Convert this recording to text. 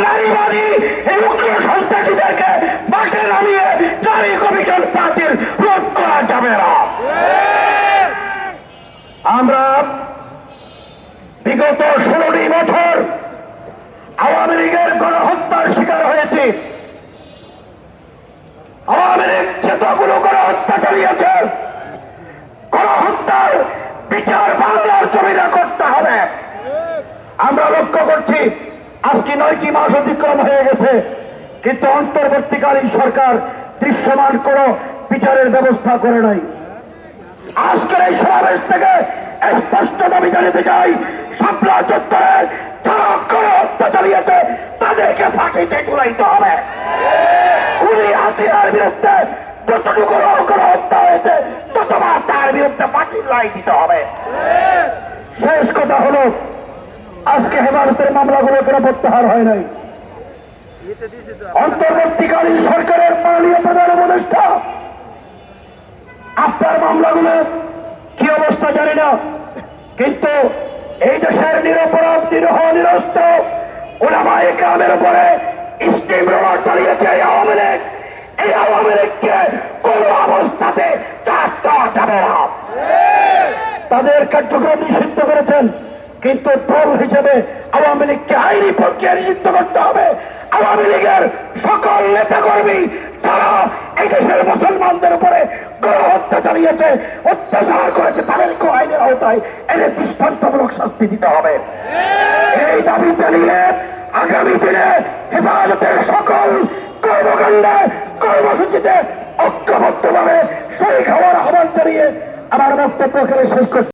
নারীবাদী এই উগ্র সন্ত্রাসীদেরকে মাঠে নামিয়ে নারী কমিশন বাতিল রোধ করা যাবে না। আমরা বিগত 16টি বছর আওয়ামী লীগের গণহত্যার শিকার হয়েছি। আওয়ামী লীগ যতগুলো গণহত্যা চালিয়েছে, গণহত্যার বিচার বাংলার জমিনে করতে হবে। আমরা লক্ষ্য করছি আজকে 9টি মাস অতিক্রম হয়ে গেছে, কিন্তু অন্তর্বর্তীকালীন সরকার দৃশ্যমান কোন বিচারের ব্যবস্থা করে নাই। আজকের এই সমাবেশ থেকে স্পষ্ট দাবি জানাতে চাই, শাপলা চত্বরে যারা গণহত্যা চালিয়েছে তাদেরকে ফাঁসিতে ঝুলাইতে হবে। খুনি হাসিনার বিরুদ্ধে যতটুকু গণহত্যা হয়েছে ততবার তার বিরুদ্ধে ফাঁসির রায় দিতে হবে। শেষ কথা হলো, আজকে হেফাজতের মামলাগুলো কেন প্রত্যাহার হয় নাই? অন্তর্বর্তীকালীন সরকারের মাননীয় প্রধান উপদেষ্টা আপনার মামলাগুলো কি অবস্থা জানি না, কিন্তু এই দেশের নিরপরাধ নিরহ নিরস্ত্র ওলামায়ে কেরামের উপরে স্টিম রোলার চালিয়েছে এই আওয়ামী লীগ। এই আওয়ামী লীগকে কোন অবস্থাতে দেওয়া যাবে না। তাদের কার্যক্রম নিষিদ্ধ করেছেন, কিন্তু দল হিসেবে আওয়ামী লীগকে আইনি প্রক্রিয়া নিষিদ্ধ করতে হবে। আওয়ামী লীগের সকল নেতা কর্মী তারা এই দেশের মুসলমানদের উপরে গণহত্যা চালিয়েছে, অত্যাচার করেছে, তাদেরকে আইনের আওতায় এনে দৃষ্টান্তমূলক শাস্তি দিতে হবে। এই দাবিতে নিয়ে আগামী দিনে হেফাজতের সকল কর্মকাণ্ডে কর্মসূচিতে ঐক্যবদ্ধভাবে শরীক হওয়ার আহ্বান জানিয়ে আমার বক্তব্য এখানে শেষ করছি।